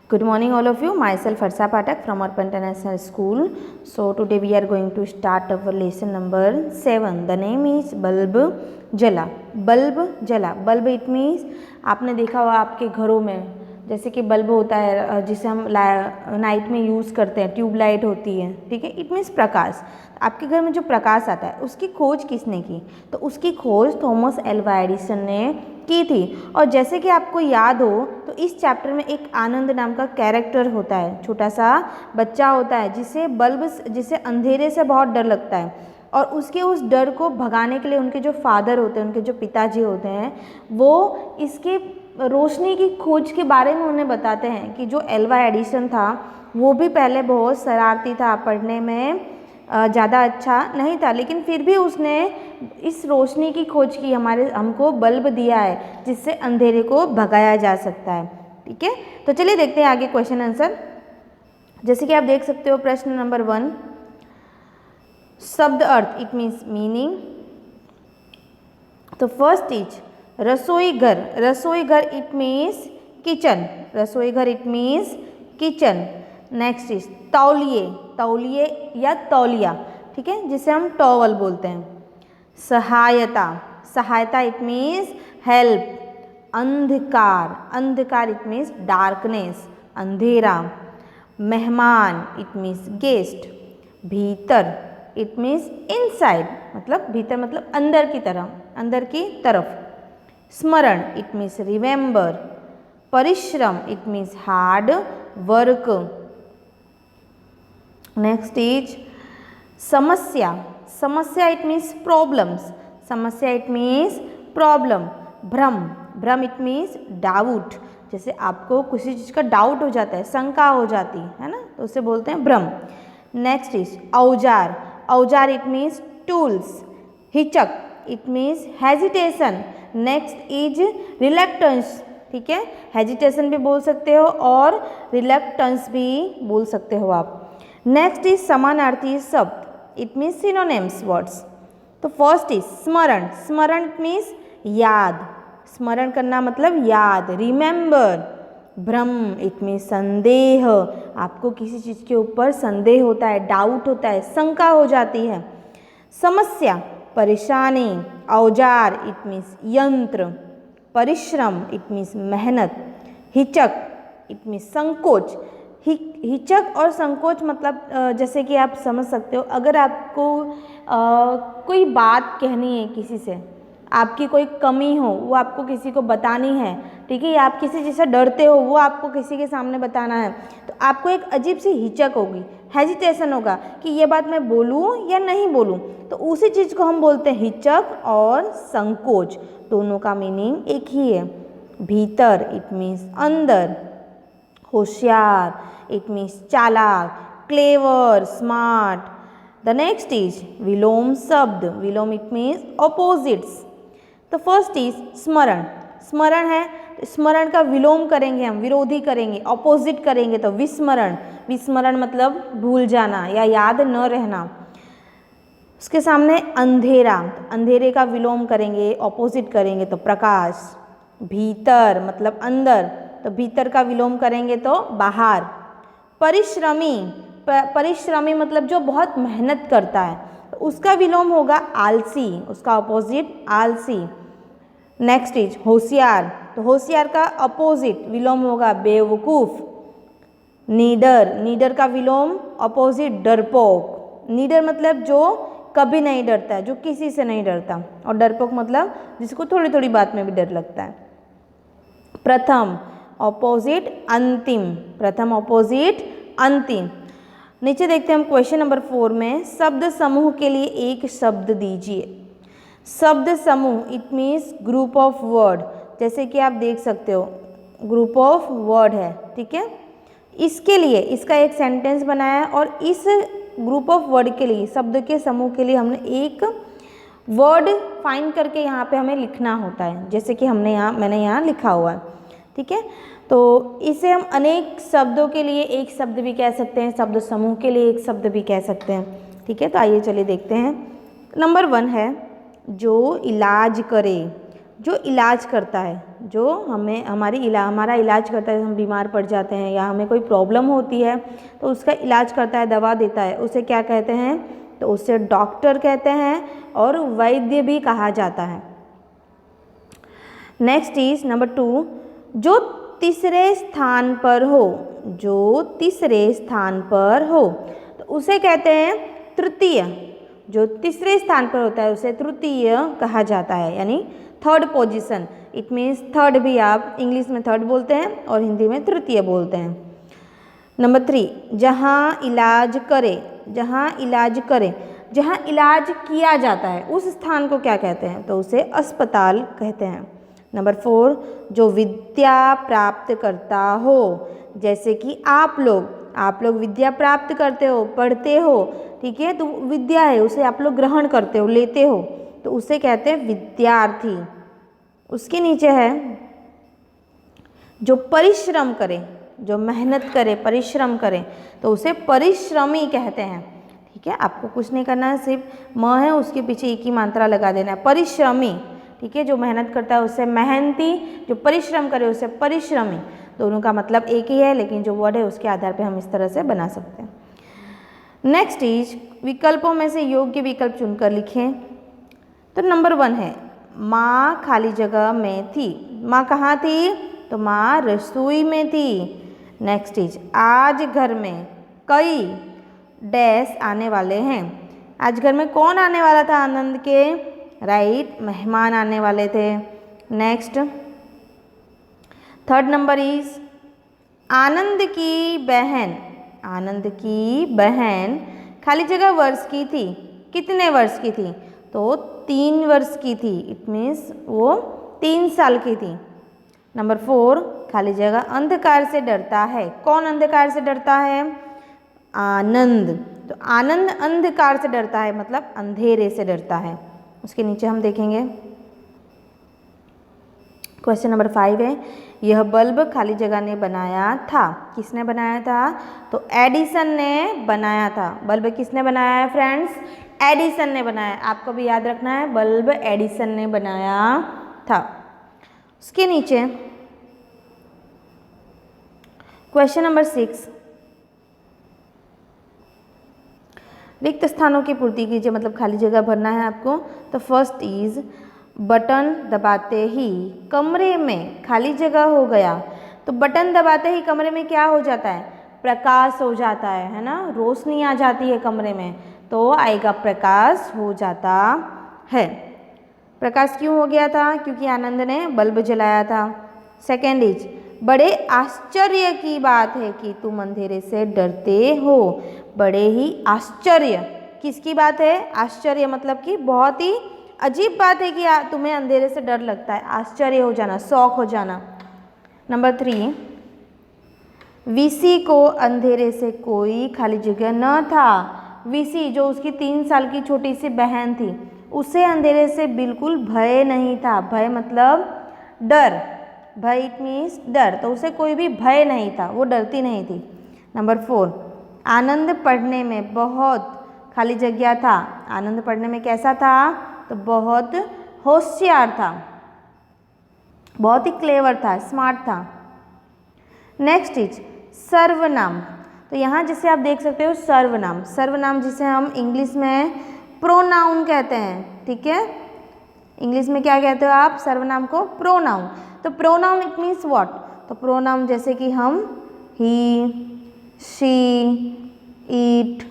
Good morning all of you. Myself Harsha Pathak from Arpan International School. So today we are going to start our lesson number 7. The name is bulb jala. Bulb jala. Bulb it means आपने देखा होगा आपके घरों में जैसे कि bulb होता है जिसे हम नाइट में यूज़ करते हैं, ट्यूब लाइट होती है, ठीक है। इट मीन्स प्रकाश। आपके घर में जो प्रकाश आता है उसकी खोज किसने की? तो उसकी खोज थॉमस एल्वा एडिसन ने की थी। और जैसे कि आपको याद हो तो इस चैप्टर में एक आनंद नाम का कैरेक्टर होता है, छोटा सा बच्चा होता है जिसे अंधेरे से बहुत डर लगता है और उसके उस डर को भगाने के लिए उनके जो फादर होते हैं, उनके जो पिताजी होते हैं, वो इसके रोशनी की खोज के बारे में उन्हें बताते हैं कि जो एल्वा एडिसन था वो भी पहले बहुत शरारती था, पढ़ने में ज़्यादा अच्छा नहीं था, लेकिन फिर भी उसने इस रोशनी की खोज की, हमको बल्ब दिया है जिससे अंधेरे को भगाया जा सकता है, ठीक है। तो चलिए देखते हैं आगे क्वेश्चन आंसर। जैसे कि आप देख सकते हो प्रश्न नंबर 1, शब्द अर्थ इट मीन्स मीनिंग। तो first is rasoi ghar it means kitchen, rasoi ghar it means kitchen. Next is tauliye या तौलिया, ठीक है, जिसे हम टॉवल बोलते हैं। सहायता इट मीन्स हेल्प। अंधकार इट मीन्स डार्कनेस, अंधेरा। मेहमान इट मीन्स गेस्ट। भीतर इट मीन्स इनसाइड, मतलब भीतर मतलब अंदर की तरफ। स्मरण इट मीन्स रिमेंबर। परिश्रम it means hard work. Next is समस्या इट मीन्स प्रॉब्लम। भ्रम इट मीन्स डाउट, जैसे आपको किसी चीज़ का डाउट हो जाता है, शंका हो जाती है ना, तो उसे बोलते हैं भ्रम। नेक्स्ट इज औजार इट मीन्स टूल्स। हिचक it means hesitation. Next is reluctance, ठीक है, हेजिटेशन भी बोल सकते हो और रिलक्टेंस भी बोल सकते हो आप। नेक्स्ट इज समानार्थी शब्द इट मीन्स सिनोनिम्स वर्ड्स। तो फर्स्ट इज स्मरण इट मीन्स याद, स्मरण करना मतलब याद, रिमेंबर। भ्रम इट मीन्स संदेह, आपको किसी चीज़ के ऊपर संदेह होता है, डाउट होता है, शंका हो जाती है। समस्या परेशानी। औजार इट मीन्स यंत्र। परिश्रम इट मीन्स मेहनत। हिचक इट मीन्स संकोच। हिचक और संकोच मतलब जैसे कि आप समझ सकते हो, अगर आपको कोई बात कहनी है किसी से, आपकी कोई कमी हो वो आपको किसी को बतानी है, ठीक है, या आप किसी चीज़ से डरते हो वो आपको किसी के सामने बताना है, तो आपको एक अजीब सी हिचक होगी, हेजिटेशन होगा कि ये बात मैं बोलूँ या नहीं बोलूँ। तो उसी चीज़ को हम बोलते हैं हिचक और संकोच, दोनों का मीनिंग एक ही है। भीतर it means andar. Hoshiyar it means chalak, clever, smart. The next is vilom shabd, vilom it means opposites. तो फर्स्ट इज स्मरण है, स्मरण का विलोम करेंगे हम, विरोधी करेंगे, ऑपोजिट करेंगे तो विस्मरण मतलब भूल जाना या याद न रहना। उसके सामने अंधेरे का विलोम करेंगे, ऑपोजिट करेंगे तो प्रकाश। भीतर मतलब अंदर, तो भीतर का विलोम करेंगे तो बाहर। परिश्रमी मतलब जो बहुत मेहनत करता है, तो उसका विलोम होगा आलसी, उसका ऑपोजिट आलसी। नेक्स्ट इज होशियार, तो होशियार का अपोजिट विलोम होगा बेवकूफ। नीडर का विलोम अपोजिट डरपोक। नीडर मतलब जो कभी नहीं डरता, जो किसी से नहीं डरता, और डरपोक मतलब जिसको थोड़ी थोड़ी बात में भी डर लगता है। प्रथम ऑपोजिट अंतिम। नीचे देखते हैं हम क्वेश्चन नंबर 4 में, शब्द समूह के लिए एक शब्द दीजिए। शब्द समूह it means group of word, जैसे कि आप देख सकते हो ग्रुप ऑफ वर्ड है, ठीक है। इसके लिए इसका एक सेंटेंस बनाया है और इस ग्रुप ऑफ वर्ड के लिए, शब्द के समूह के लिए हमने एक वर्ड फाइंड करके यहाँ पे हमें लिखना होता है, जैसे कि मैंने यहाँ लिखा हुआ है, ठीक है। तो इसे हम अनेक शब्दों के लिए एक शब्द भी कह सकते हैं, शब्द समूह के लिए एक शब्द भी कह सकते हैं, ठीक है। तो आइए चलिए देखते हैं। नंबर 1 है जो इलाज करे, जो इलाज करता है, जो हमारा इलाज करता है, हम बीमार पड़ जाते हैं या हमें कोई प्रॉब्लम होती है तो उसका इलाज करता है, दवा देता है, उसे क्या कहते हैं? तो उसे डॉक्टर कहते हैं और वैद्य भी कहा जाता है। नेक्स्ट इज नंबर 2, जो तीसरे स्थान पर हो, जो तीसरे स्थान पर हो तो उसे कहते हैं तृतीय। जो तीसरे स्थान पर होता है उसे तृतीय कहा जाता है, यानी third position. It means third भी आप इंग्लिश में थर्ड बोलते हैं और हिंदी में तृतीय बोलते हैं। नंबर 3, जहाँ इलाज करे, जहाँ इलाज करे, जहाँ इलाज किया जाता है उस स्थान को क्या कहते हैं? तो उसे अस्पताल कहते हैं। नंबर 4, जो विद्या प्राप्त करता हो, जैसे कि आप लोग विद्या प्राप्त करते हो, पढ़ते हो, ठीक है, तो विद्या है उसे आप लोग ग्रहण करते हो, लेते हो, तो उसे कहते हैं विद्यार्थी। उसके नीचे है जो परिश्रम करे, जो मेहनत करे, परिश्रम करे, तो उसे परिश्रमी कहते हैं। ठीक है, आपको कुछ नहीं करना है, सिर्फ म है उसके पीछे एक ही मात्रा लगा देना है, परिश्रमी। ठीक है, जो मेहनत करता है उसे मेहनती, जो परिश्रम करे उसे परिश्रमी। दोनों का मतलब एक ही है, लेकिन जो वर्ड है उसके आधार पर हम इस तरह से बना सकते हैं। नेक्स्ट इज विकल्पों में से योग्य विकल्प चुनकर लिखें। तो नंबर 1 है माँ खाली जगह में थी। माँ कहाँ थी? तो माँ रसोई में थी। नेक्स्ट इज आज घर में कई डैश आने वाले हैं। आज घर में कौन आने वाला था आनंद के? राइट, मेहमान आने वाले थे। नेक्स्ट, थर्ड नंबर इज आनंद की बहन, आनंद की बहन खाली जगह वर्ष की थी। कितने वर्ष की थी? तो 3 वर्ष की थी। इट मीन्स वो 3 साल की थी। नंबर 4, खाली जगह अंधकार से डरता है। कौन अंधकार से डरता है? आनंद। तो आनंद अंधकार से डरता है, मतलब अंधेरे से डरता है। उसके नीचे हम देखेंगे क्वेश्चन नंबर 5 है यह बल्ब खाली जगह ने बनाया था। किसने बनाया था? तो एडिसन ने बनाया था। बल्ब किसने बनाया है फ्रेंड्स? एडिसन ने बनाया। आपको भी याद रखना है, बल्ब एडिसन ने बनाया था। उसके नीचे क्वेश्चन नंबर 6, रिक्त स्थानों की पूर्ति कीजिए, मतलब खाली जगह भरना है आपको। तो फर्स्ट इज बटन दबाते ही कमरे में खाली जगह हो गया। तो बटन दबाते ही कमरे में क्या हो जाता है? प्रकाश हो जाता है ना, रोशनी आ जाती है कमरे में, तो आएगा प्रकाश हो जाता है। प्रकाश क्यों हो गया था? क्योंकि आनंद ने बल्ब जलाया था। सेकेंड इज बड़े आश्चर्य की बात है कि तुम अंधेरे से डरते हो। बड़े ही आश्चर्य किसकी बात है? आश्चर्य मतलब कि बहुत ही अजीब बात है कि तुम्हें अंधेरे से डर लगता है। आश्चर्य हो जाना, शौक हो जाना। नंबर 3, वीसी को अंधेरे से कोई खाली जगह न था। वीसी जो उसकी 3 साल की छोटी सी बहन थी, उसे अंधेरे से बिल्कुल भय नहीं था। भय मतलब डर, भय इट मीन्स डर, तो उसे कोई भी भय नहीं था, वो डरती नहीं थी। नंबर 4, आनंद पढ़ने में बहुत खाली जगह था। आनंद पढ़ने में कैसा था? तो बहुत होशियार था, बहुत ही क्लेवर था, स्मार्ट था। नेक्स्ट इज सर्वनाम। तो यहाँ जिसे आप देख सकते हो सर्वनाम, सर्वनाम जिसे हम इंग्लिश में प्रोनाउन कहते हैं। ठीक है, इंग्लिश में क्या कहते हो आप? सर्वनाम को प्रोनाउन। तो प्रोनाउन इट मीन्स व्हाट? तो प्रोनाउन जैसे कि हम ही, शी, इट,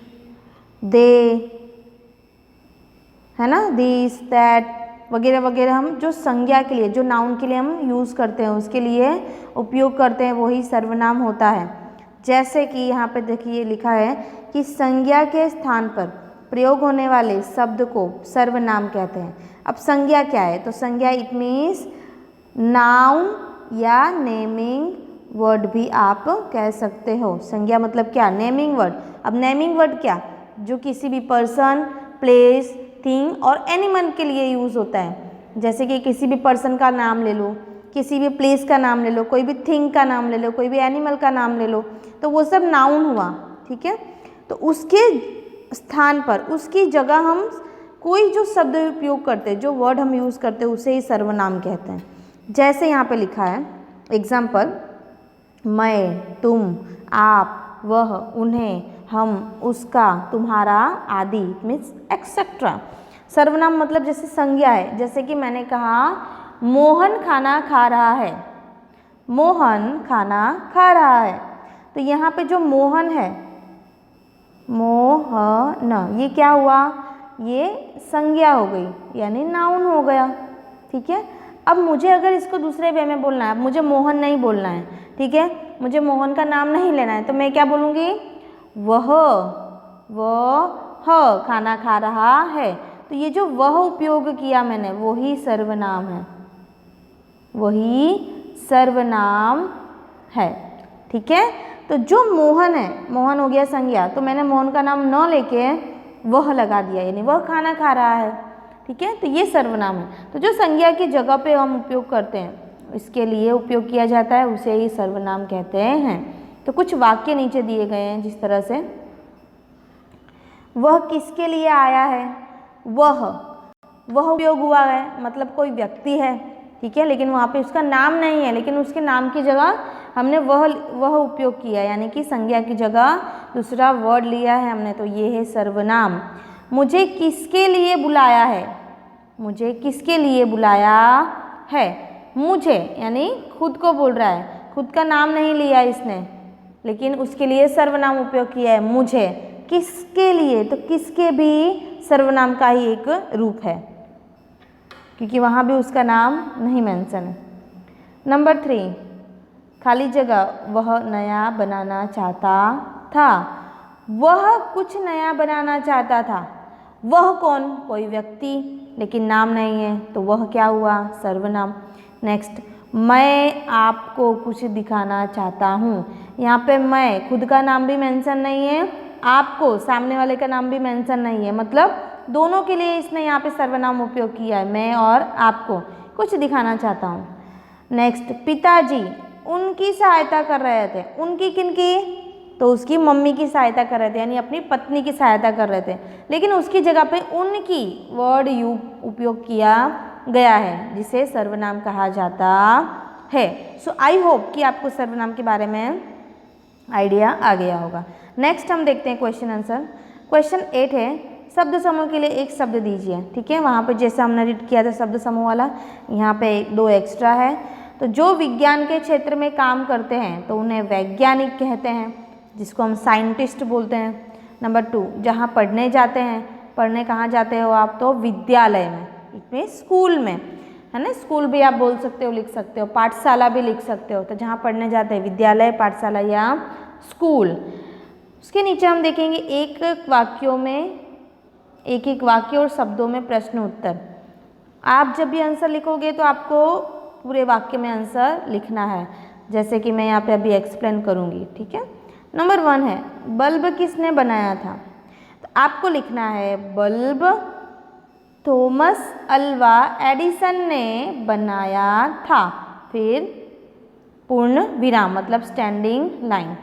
दे, है ना, दिस, दैट वगैरह वगैरह, हम जो संज्ञा के लिए, जो नाउन के लिए हम यूज़ करते हैं, उसके लिए उपयोग करते हैं, वही सर्वनाम होता है। जैसे कि यहाँ पे देखिए लिखा है कि संज्ञा के स्थान पर प्रयोग होने वाले शब्द को सर्वनाम कहते हैं। अब संज्ञा क्या है? तो संज्ञा इट मीन्स नाउन या नेमिंग वर्ड भी आप कह सकते हो। संज्ञा मतलब क्या? Naming word. अब नेमिंग वर्ड क्या? जो किसी भी पर्सन, प्लेस, थिंग और एनिमल के लिए यूज़ होता है। जैसे कि किसी भी पर्सन का नाम ले लो, किसी भी प्लेस का नाम ले लो, कोई भी थिंग का नाम ले लो, कोई भी एनिमल का नाम ले लो, तो वो सब नाउन हुआ। ठीक है, तो उसके स्थान पर, उसकी जगह हम कोई जो शब्द उपयोग करते हैं, जो वर्ड हम यूज़ करते हैं, उसे ही सर्वनाम कहते हैं। जैसे यहाँ पे लिखा है एग्जाम्पल, मैं, तुम, आप, वह, उन्हें, हम, उसका, तुम्हारा आदि, मीन्स एक्सेट्रा। सर्वनाम मतलब जैसे संज्ञा है, जैसे कि मैंने कहा मोहन खाना खा रहा है, मोहन खाना खा रहा है, तो यहाँ पे जो मोहन है, मोहन, ये क्या हुआ, ये संज्ञा हो गई, यानी नाउन हो गया। ठीक है, अब मुझे अगर इसको दूसरे वे में बोलना है, मुझे मोहन नहीं बोलना है, ठीक है, मुझे मोहन का नाम नहीं लेना है, तो मैं क्या बोलूँगी, वह खाना खा रहा है। तो ये जो वह उपयोग किया मैंने, वही सर्वनाम है, वही सर्वनाम है। ठीक है, तो जो मोहन है, मोहन हो गया संज्ञा, तो मैंने मोहन का नाम न लेके वह लगा दिया, यानी वह खाना खा रहा है। ठीक है, तो ये सर्वनाम है। तो जो संज्ञा की जगह पे हम उपयोग करते हैं, इसके लिए उपयोग किया जाता है, उसे ही सर्वनाम कहते हैं। तो कुछ वाक्य नीचे दिए गए हैं जिस तरह से, वह किसके लिए आया है, वह उपयोग हुआ है, मतलब कोई व्यक्ति है, ठीक है, लेकिन वहाँ पे उसका नाम नहीं है, लेकिन उसके नाम की जगह हमने वह उपयोग किया, यानी कि संज्ञा की जगह दूसरा वर्ड लिया है हमने, तो ये है सर्वनाम। मुझे किसके लिए बुलाया है, मुझे किसके लिए बुलाया है, मुझे यानी खुद को बोल रहा है, खुद का नाम नहीं लिया इसने, लेकिन उसके लिए सर्वनाम उपयोग किया है, मुझे। किसके लिए, तो किसके भी सर्वनाम का ही एक रूप है, क्योंकि वहाँ भी उसका नाम नहीं मेंशन है। नंबर 3, खाली जगह, वह नया बनाना चाहता था, वह कुछ नया बनाना चाहता था, वह कौन, कोई व्यक्ति, लेकिन नाम नहीं है, तो वह क्या हुआ, सर्वनाम। नेक्स्ट, मैं आपको कुछ दिखाना चाहता हूँ, यहाँ पे मैं खुद का नाम भी मेंशन नहीं है, आपको सामने वाले का नाम भी मेंशन नहीं है, मतलब दोनों के लिए इसने यहाँ पे सर्वनाम उपयोग किया है, मैं और आपको कुछ दिखाना चाहता हूँ। नेक्स्ट, पिताजी उनकी सहायता कर रहे थे, उनकी किनकी, तो उसकी मम्मी की सहायता कर रहे थे, यानी अपनी पत्नी की सहायता कर रहे थे, लेकिन उसकी जगह पे उनकी वर्ड उपयोग किया गया है, जिसे सर्वनाम कहा जाता है। सो आई होप कि आपको सर्वनाम के बारे में आइडिया आ गया होगा। नेक्स्ट हम देखते हैं क्वेश्चन आंसर। क्वेश्चन 8 है, शब्द समूह के लिए एक शब्द दीजिए। ठीक है, वहाँ पे जैसे हमने रीड किया था शब्द समूह वाला, यहाँ पे 2 एक्स्ट्रा है। तो जो विज्ञान के क्षेत्र में काम करते हैं तो उन्हें वैज्ञानिक कहते हैं, जिसको हम साइंटिस्ट बोलते हैं। नंबर 2, जहाँ पढ़ने जाते हैं, पढ़ने कहाँ जाते हो आप, तो विद्यालय में, इसमें स्कूल में, है ना, स्कूल भी आप बोल सकते हो, लिख सकते हो, पाठशाला भी लिख सकते हो। तो जहाँ पढ़ने जाते हैं, विद्यालय, पाठशाला या स्कूल। उसके नीचे हम देखेंगे एक एक वाक्य और शब्दों में प्रश्न उत्तर। आप जब भी आंसर लिखोगे तो आपको पूरे वाक्य में आंसर लिखना है, जैसे कि मैं यहाँ पे अभी एक्सप्लेन करूँगी। ठीक है, नंबर 1 है, बल्ब किसने बनाया था, तो आपको लिखना है बल्ब थॉमस अल्वा एडिसन ने बनाया था, फिर पूर्ण विराम मतलब स्टैंडिंग लाइन।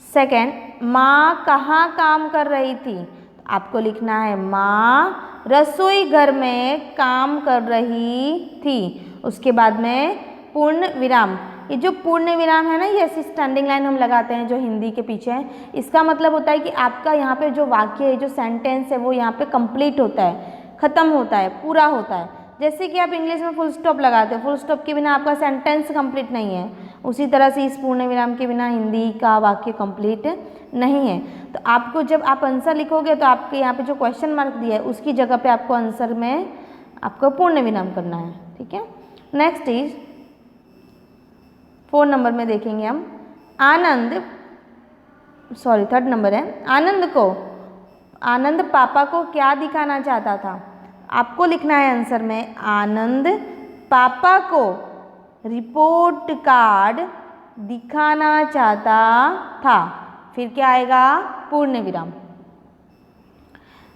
सेकंड, माँ कहाँ काम कर रही थी, तो आपको लिखना है माँ रसोई घर में काम कर रही थी, उसके बाद में पूर्ण विराम। ये जो पूर्ण विराम है ना, ये ऐसी स्टैंडिंग लाइन हम लगाते हैं जो हिंदी के पीछे है, इसका मतलब होता है कि आपका यहाँ पे जो वाक्य है, जो सेंटेंस है, वो यहाँ पे कंप्लीट होता है, ख़त्म होता है, पूरा होता है। जैसे कि आप इंग्लिश में फुल स्टॉप लगाते हो, फुल स्टॉप के बिना आपका सेंटेंस कंप्लीट नहीं है, उसी तरह से इस पूर्ण विराम के बिना हिंदी का वाक्य कंप्लीट नहीं है। तो आपको जब आप आंसर लिखोगे तो आपके यहाँ पे जो क्वेश्चन मार्क दिया है उसकी जगह पे आपको आंसर में आपको पूर्ण विराम करना है। ठीक है, नेक्स्ट इज 4 नंबर में देखेंगे हम, थर्ड नंबर है, आनंद पापा को क्या दिखाना चाहता था, आपको लिखना है आंसर में आनंद पापा को रिपोर्ट कार्ड दिखाना चाहता था, फिर क्या आएगा, पूर्ण विराम।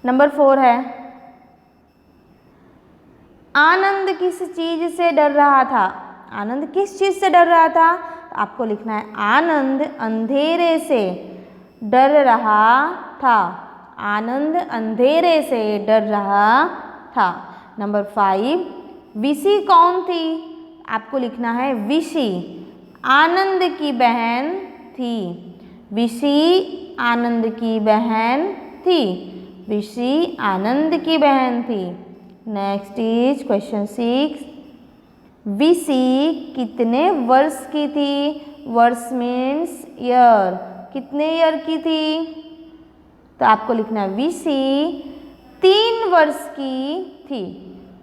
नंबर 4 है, आनंद किस चीज से डर रहा था, आनंद किस चीज से डर रहा था, तो आपको लिखना है आनंद अंधेरे से डर रहा था, आनंद अंधेरे से डर रहा था। नंबर 5, विशी कौन थी? आपको लिखना है विशी आनंद की बहन थी। विशी आनंद की बहन थी। विशी आनंद की बहन थी। नेक्स्ट इज क्वेश्चन 6, विशी कितने वर्ष की थी? वर्ष मीन्स ईयर, कितने ईयर की थी? तो आपको लिखना है विशी 3 वर्ष की थी।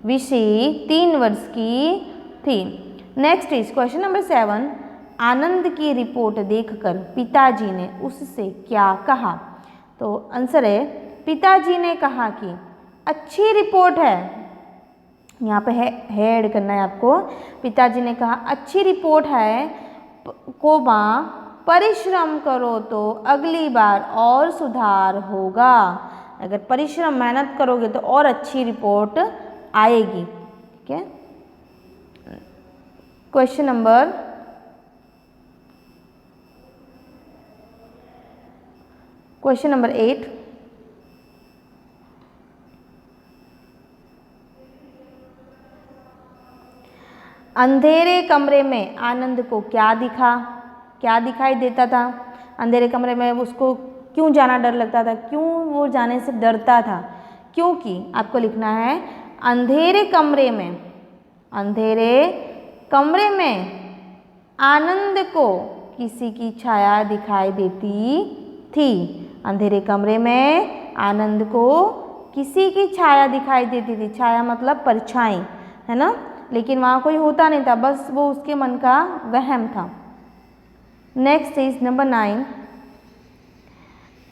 विशी 3 वर्ष की थी। नेक्स्ट इज क्वेश्चन नंबर 7, आनंद की रिपोर्ट देखकर पिताजी ने उससे क्या कहा? तो आंसर है, पिताजी ने कहा कि अच्छी रिपोर्ट है। यहाँ पे है ऐड करना है आपको। पिताजी ने कहा अच्छी रिपोर्ट है, कोमा परिश्रम करो तो अगली बार और सुधार होगा। अगर परिश्रम मेहनत करोगे तो और अच्छी रिपोर्ट आएगी। ठीक है। क्वेश्चन नंबर 8, अंधेरे कमरे में आनंद को क्या दिखाई देता था? अंधेरे कमरे में उसको क्यों जाना डर लगता था? क्यों वो जाने से डरता था? क्योंकि आपको लिखना है अंधेरे कमरे में आनंद को किसी की छाया दिखाई देती थी। अंधेरे कमरे में आनंद को किसी की छाया दिखाई देती थी। छाया मतलब परछाई, है ना? लेकिन वहाँ कोई होता नहीं था, बस वो उसके मन का वहम था। नेक्स्ट इज नंबर 9,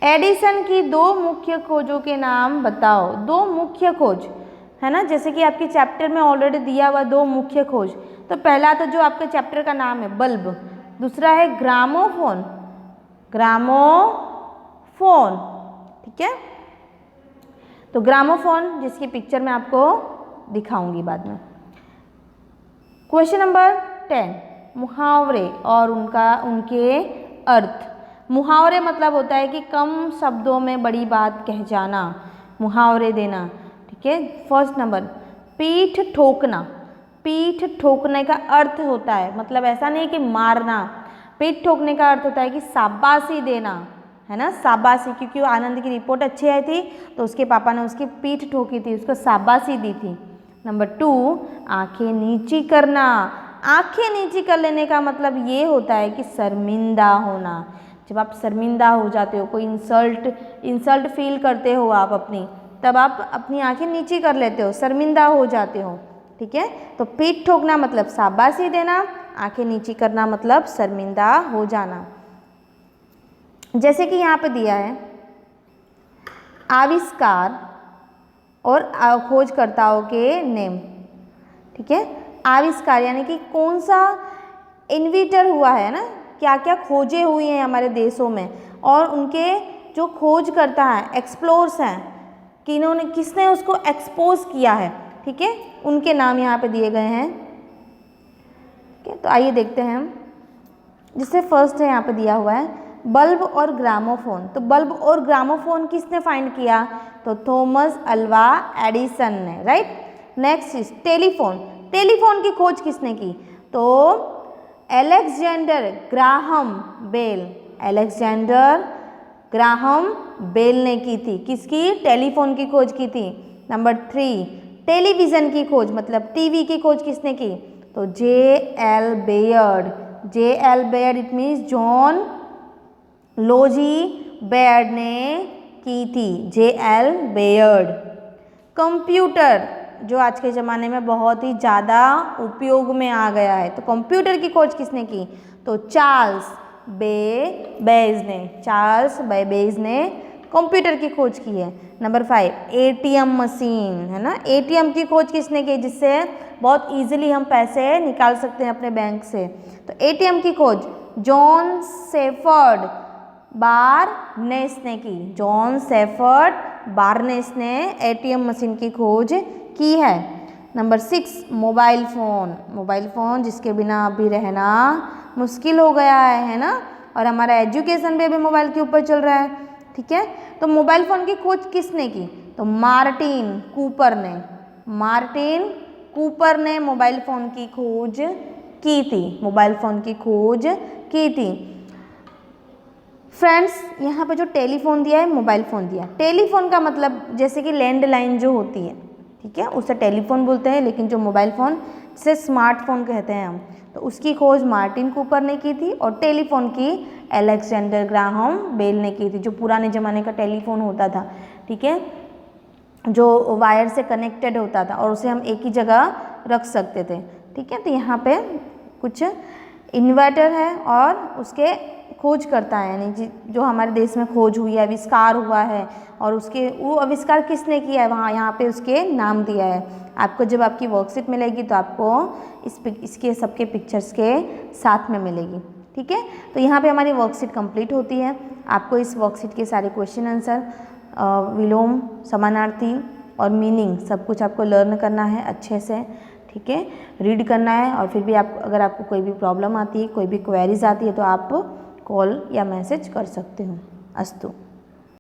एडिसन की 2 मुख्य खोजों के नाम बताओ। 2 मुख्य खोज, है ना? जैसे कि आपके चैप्टर में ऑलरेडी दिया हुआ 2 मुख्य खोज। तो पहला तो जो आपके चैप्टर का नाम है बल्ब, दूसरा है ग्रामोफोन। ठीक है। तो ग्रामोफोन जिसकी पिक्चर मैं आपको दिखाऊंगी बाद में। क्वेश्चन नंबर 10, मुहावरे और उनके अर्थ। मुहावरे मतलब होता है कि कम शब्दों में बड़ी बात कह जाना, मुहावरे देना। ठीक है। फर्स्ट नंबर, पीठ ठोकना। पीठ ठोकने का अर्थ होता है, मतलब ऐसा नहीं कि मारना। पीठ ठोकने का अर्थ होता है कि शाबाशी देना, है ना? शाबाशी, क्योंकि वो आनंद की रिपोर्ट अच्छी आई थी तो उसके पापा ने उसकी पीठ ठोकी थी, उसको शाबाशी दी थी। नंबर 2, आंखें नीची करना। आंखें नीची कर लेने का मतलब ये होता है कि शर्मिंदा होना। जब आप शर्मिंदा हो जाते हो, कोई इंसल्ट फील करते हो आप अपनी, तब आप अपनी आंखें नीची कर लेते हो, शर्मिंदा हो जाते हो। ठीक है। तो पीठ ठोकना मतलब शाबाशी देना, आंखें नीची करना मतलब शर्मिंदा हो जाना। जैसे कि यहाँ पे दिया है आविष्कार और खोजकर्ताओं के नेम। ठीक है। आविष्कार यानी कि कौन सा इन्वेंटर हुआ है ना, क्या क्या खोजें हुई हैं हमारे देशों में, और उनके जो खोजकर्ता हैं, एक्सप्लोर्स हैं, किसने उसको एक्सपोज किया है। ठीक है। उनके नाम यहाँ पे दिए गए हैं। ठीक है। तो आइए देखते हैं हम। जिससे फर्स्ट है यहाँ पे दिया हुआ है बल्ब और ग्रामोफोन। तो बल्ब और ग्रामोफोन किसने फाइंड किया? तो थॉमस अल्वा एडिसन ने, right. Next is telephone. Telephone की खोज किसने की? तो Alexander Graham Bell. Alexander Graham Bell ने की थी। किसकी? टेलीफोन की खोज की थी। नंबर 3, टेलीविज़न की खोज मतलब टीवी की खोज किसने की? तो J.L. Baird. J.L. Baird it means John Logie Baird ने की थी। J.L. बेयर्ड। कंप्यूटर जो आज के ज़माने में बहुत ही ज़्यादा उपयोग में आ गया है, तो कंप्यूटर की खोज किसने की? तो चार्ल्स बेबेज ने। चार्ल्स बेबेज ने कंप्यूटर की खोज की है। नंबर 5, एटीएम मशीन, है ना? एटीएम की खोज किसने की? जिससे बहुत इजीली हम पैसे निकाल सकते हैं अपने बैंक से। तो एटीएम की खोज जॉन सेफर्ड बारनेस ने की। जॉन सेफर्ड बारनेस ने एटीएम मशीन की खोज की है। Number 6, mobile phone. Mobile phone जिसके बिना अभी रहना मुश्किल हो गया है ना? और हमारा एजुकेशन भी अभी मोबाइल के ऊपर चल रहा है। ठीक है। तो मोबाइल फ़ोन की खोज किसने की? तो मार्टिन कूपर ने, मार्टिन कूपर ने मोबाइल फ़ोन की खोज की थी, मोबाइल फ़ोन की खोज की थी। फ्रेंड्स, यहाँ पे जो टेलीफोन दिया है, मोबाइल फ़ोन दिया। टेलीफोन का मतलब जैसे कि लैंडलाइन जो होती है, ठीक है, उसे टेलीफोन बोलते हैं, लेकिन जो मोबाइल फ़ोन जिसे स्मार्टफोन कहते हैं हम, तो उसकी खोज मार्टिन कूपर ने की थी और टेलीफोन की अलेक्जेंडर ग्राहम बेल ने की थी, जो पुराने ज़माने का टेलीफोन होता था, ठीक है, जो वायर से कनेक्टेड होता था और उसे हम एक ही जगह रख सकते थे, ठीक है। तो यहाँ पे कुछ इन्वर्टर है और उसके खोज करता है, यानी जो हमारे देश में खोज हुई है, आविष्कार हुआ है, और उसके वो आविष्कार किसने किया है, वहाँ यहाँ पे उसके नाम दिया है। आपको जब आपकी वर्कशीट मिलेगी तो आपको इसके सबके पिक्चर्स के साथ में मिलेगी, ठीक है। तो यहाँ पे हमारी वर्कशीट कंप्लीट होती है। आपको इस वर्कशीट के सारे क्वेश्चन आंसर, विलोम, समानार्थी और मीनिंग सब कुछ आपको लर्न करना है अच्छे से, ठीक है, रीड करना है। और फिर भी आप अगर आपको कोई भी प्रॉब्लम आती है, कोई भी क्वेरीज आती है, तो आप कॉल या मैसेज कर सकते हो। अस्तु।